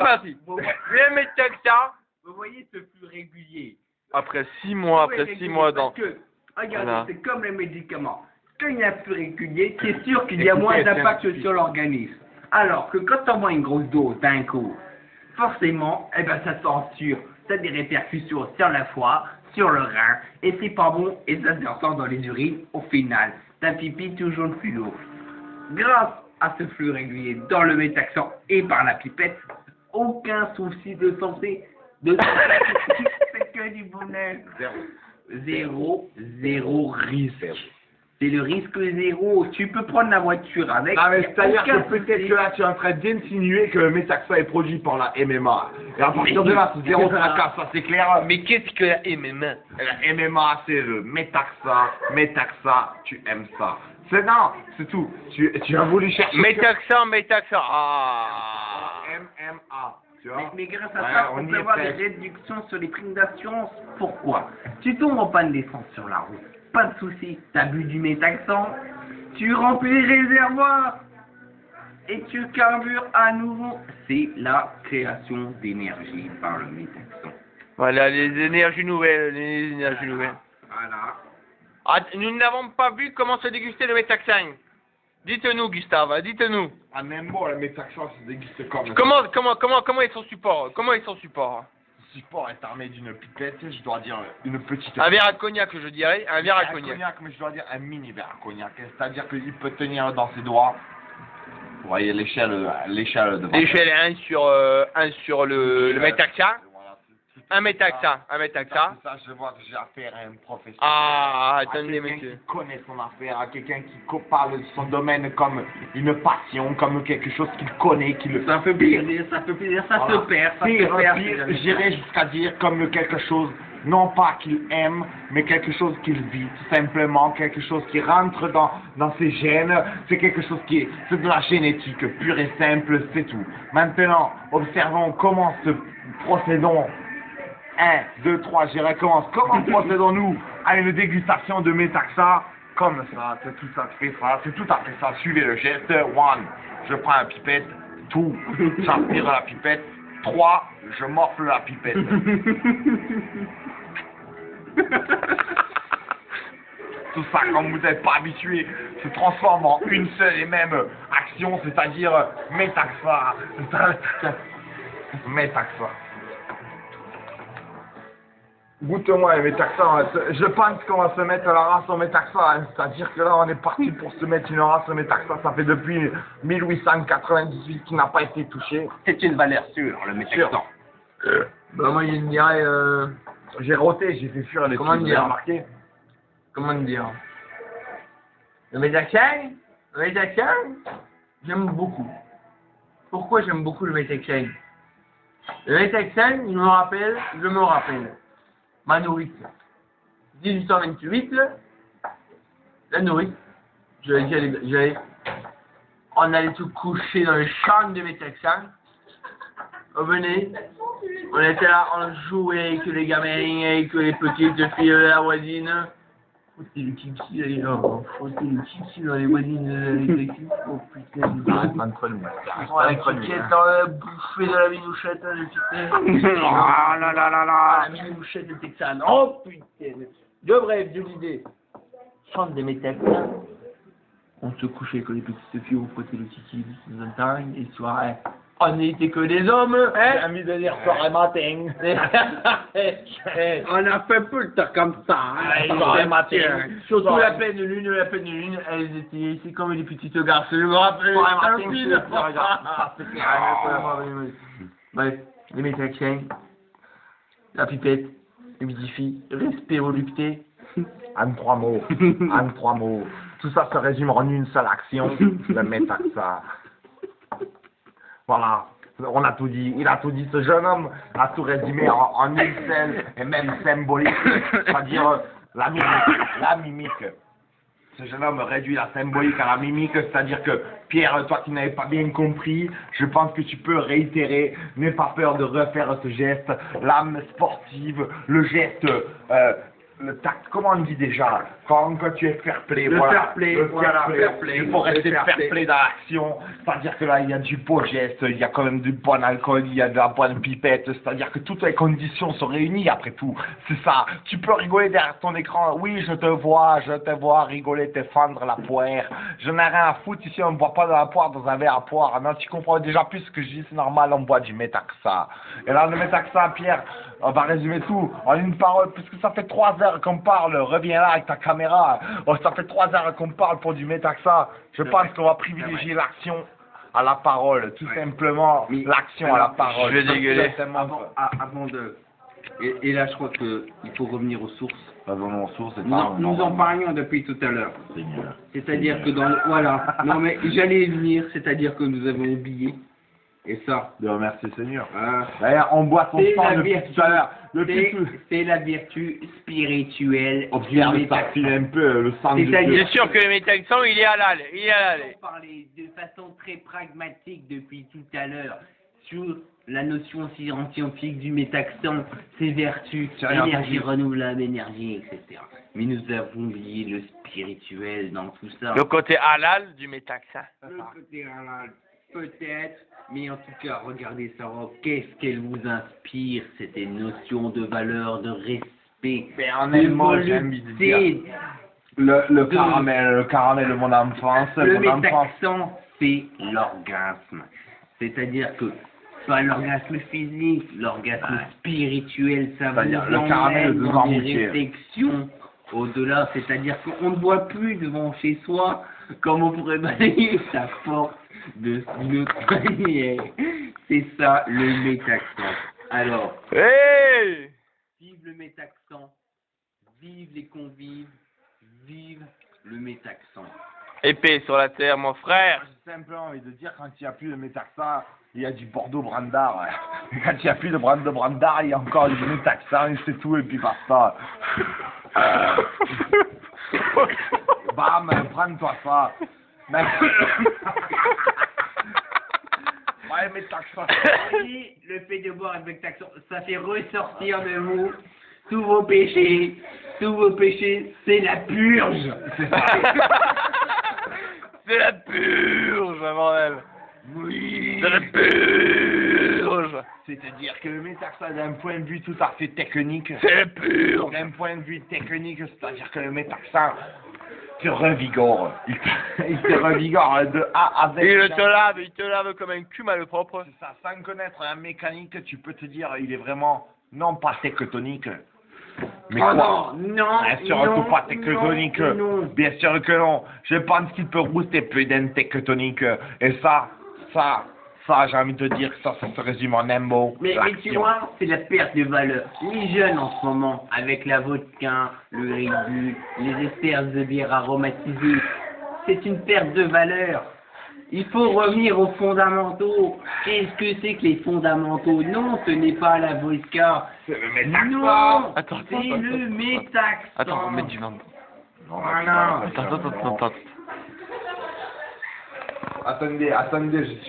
Parti. Le métaxa. Vous voyez ce flux régulier. Après 6 mois, dans... Parce que, regardez, Voilà. c'est comme les médicaments. Quand il y a un flux régulier, c'est sûr qu'il y a moins d'impact sur l'organisme. Alors que quand on voit une grosse dose d'un coup, forcément, eh ben, ça censure. Ça a des répercussions sur la foie, sur le rein, et c'est pas bon, et ça se ressent dans les urines au final. Ta pipi toujours le plus lourd. Grâce à ce flux régulier dans le métaxan et par la pipette, aucun souci de santé, c'est que du bonheur. Zéro risque. C'est le risque zéro. Tu peux prendre la voiture avec. Ah mais c'est-à-dire aucun que peut-être souci. que là tu es en train d'insinuer que le métaxa est produit par la MMA. Et à partir de là, c'est zéro tracas, ça c'est clair. Mais qu'est-ce que la MMA? La MMA c'est le métaxa, tu aimes ça. C'est non, c'est tout. Tu as voulu chercher. Métaxa. Ah. MMA. Tu vois Mais grâce à Ouais, ça, on on y peut est avoir des presque. réductions sur les primes d'assurance. Pourquoi? Tu tombes en panne d'essence sur la route. Pas de souci. T'as bu du métaxan. Tu remplis les réservoirs. Et tu carbures à nouveau. C'est la création d'énergie par le métaxan. Voilà, les énergies nouvelles, Voilà. Ah, nous n'avons pas vu comment se déguster le métaxan. Dites-nous, Gustave, dites-nous. Ah même bon, le métaxa se déguste comme Comment est son support? Le support est armé d'une pipette, je dois dire une petite. Un verre à cognac, je dirais. Un verre à cognac. Mais je dois dire un mini verre à cognac. C'est-à-dire qu'il peut tenir dans ses doigts. Vous voyez l'échelle de L'échelle 1 sur le métaxa. Un métaxa. Ça, je vois que j'ai affaire à un professionnel. Ah, À attendez, quelqu'un monsieur. qui connaît son affaire, à quelqu'un qui parle de son domaine comme une passion, comme quelque chose qu'il connaît, qu'il Ça fait plaisir, ça Voilà. se perd, Pire, c'est pire, j'irais jusqu'à dire comme quelque chose, non pas qu'il aime, mais quelque chose qu'il vit, tout simplement, quelque chose qui rentre dans ses gènes, c'est quelque chose c'est de la génétique, pure et simple, c'est tout. Maintenant, observons comment procédons. 1, 2, 3, j'y recommence. Comment procédons-nous à une dégustation de métaxa? Comme ça, c'est tout à fait ça, c'est tout à fait ça. Suivez le geste. 1, je prends la pipette. 2, j'aspire la pipette. 3, je morfle la pipette. Tout ça, comme vous n'êtes pas habitué, se transforme en une seule et même action, c'est-à-dire métaxa. Métaxa. Goûte-moi les métaxa. Je pense qu'on va se mettre la race au métaxa. Hein. C'est-à-dire que là, on est parti pour se mettre une race au métaxa. Ça fait depuis 1898 qu'il n'a pas été touché. C'est une valeur sûre, le métaxan. Ben moi, il dirait... J'ai roté, j'ai fait fuir les Comment trucs, dire vous avez remarqué. Comment dire? Le métaxan, j'aime beaucoup. Pourquoi j'aime beaucoup le métaxan? Le métaxan, je me rappelle, ma nourrice. 1828, la nourrice, on allait tout coucher dans le champ de métaxan. On venait, on était là, on jouait avec les gamins, avec les petites filles de la voisine. Frotter le kiki, d'ailleurs, frotter le kiki dans les voisines avec les kiki. Oh putain, Entre nous. la piquette, bouffer de la minouchette, le putain. Ah là là là là. La minouchette de Texane. Oh putain. De bref, de l'idée. Chante des métaxans. On se couchait avec les petites filles, on frottait le kiki de temps en temps, et soirée. On n'était que des hommes, hein? J'ai envie de dire soirée matin. On a fait peu le temps comme ça, hein? Soirée matin. Surtout la pleine lune, elles étaient, c'est comme des petites garces, je me rappelle. Soirée matin, tranquille. c'est regarde, ça c'est clair. Bref, les métaxans, la pipette, humidifie, respiroducté. En 3 mots. En 3 mots. Tout ça se résume en une seule action. Le métaxa. Voilà, on a tout dit, il a tout dit, ce jeune homme a tout résumé en une seule et même symbolique, c'est-à-dire la mimique. Ce jeune homme réduit la symbolique à la mimique, c'est-à-dire que Pierre, toi qui n'avais pas bien compris, je pense que tu peux réitérer, n'aie pas peur de refaire ce geste, l'âme sportive, le geste comment on dit déjà, quand tu es fair play, Le voilà, fair play, le voilà, fair play, il faut le rester fair fair play. play dans l'action, c'est-à-dire que là, il y a du beau geste, il y a quand même du bon alcool, il y a de la bonne pipette, c'est-à-dire que toutes les conditions sont réunies après tout, c'est ça, tu peux rigoler derrière ton écran, oui, je te vois rigoler, te fendre la poire, je n'ai rien à foutre ici, on ne boit pas de la poire dans un verre à poire, non, tu comprends déjà plus ce que je dis, c'est normal, on boit du Metaxa, et là, le Metaxa, Pierre, on va résumer tout en une parole, puisque ça fait 3 heures qu'on parle, reviens là avec ta caméra, oh, ça fait 3 heures qu'on parle pour du Metaxa, je pense qu'on va privilégier l'action à la parole, tout simplement, Mais, l'action à la parole. je vais dégueuler. Avant de... Et là, je crois qu'il faut revenir aux sources. Revenons aux sources, c'est Nous en parlions depuis tout à l'heure. Seigneur. C'est-à-dire que voilà. Non mais j'allais y venir, c'est-à-dire que nous avons oublié. Et ça, De remercier Seigneur. hein, D'ailleurs, on boit son c'est sang la depuis vertu. tout à l'heure. Depuis tout. C'est la vertu spirituelle. Observe du ça Metaxa. file un peu le sang de C'est-à-dire- Dieu. C'est sûr que le Metaxan, il est halal. Il est halal. On parlait de façon très pragmatique depuis tout à l'heure sur la notion scientifique du métaxan, ses vertus, J'ai rien énergie compris. renouvelable, énergie, etc. Mais nous avons oublié le spirituel dans tout ça. Le côté halal du Metaxan. Le côté halal, peut-être, mais en tout cas, regardez Sarah, qu'est-ce qu'elle vous inspire, cette notion de valeur, de respect, Mais en de un mot, j'ai envie de dire. volupté. Le caramel de mon enfance, Le mon enfance. métaxan, c'est l'orgasme. C'est-à-dire que, pas l'orgasme physique, l'orgasme spirituel, ça vous C'est-à-dire le caramel emmène de dans Jean des Moutier. réflexions au-delà, c'est-à-dire qu'on ne voit plus devant chez soi comme on pourrait balayer sa porte de notre manière. C'est ça le métaxan. Alors, Hey! vive le métaxan, vive les convives, vive le métaxan. Épée sur la terre, mon frère. J'ai simplement envie de dire, quand il n'y a plus de Metaxa, il y a du Bordeaux Brandard. Et quand il n'y a plus de Bordeaux Brandard, il y a encore du Metaxa, et c'est tout, et puis basta. Bam, prends-toi ça. Mais... Ouais, Metaxa. Et le fait de boire avec taxon, ça fait ressortir de vous tous vos péchés. Tous vos péchés, c'est la purge. C'est ça. C'est la purge, bordel. Oui. C'est la purge. C'est-à-dire que le Metaxa, d'un point de vue tout à fait technique, C'est la purge. d'un point de vue technique, c'est-à-dire que le Metaxa te revigore. Il te revigore de A à Z. Il te lave comme un cul malpropre. C'est ça, sans connaître la mécanique, tu peux te dire, il est vraiment, non pas tectonique, mais Oh quoi? non, Bien sûr non, que pas tectonique. non. Bien sûr que non. Je pense qu'il peut rouster plus d'un tectonique. Et ça, j'ai envie de te dire que ça se résume en un mot. Mais tu l'action. vois, c'est la perte de valeur. Les jeunes en ce moment, avec la vodka, le Red Bull, les esters de bière aromatisés, c'est une perte de valeur. Il faut revenir aux fondamentaux. Qu'est-ce que c'est que les fondamentaux? Non, ce n'est pas la vodka. C'est le Metaxa. Non, Attends, c'est attends, le métaxan. Attends, on met du vin. Voilà. Attends. Attendez, je suis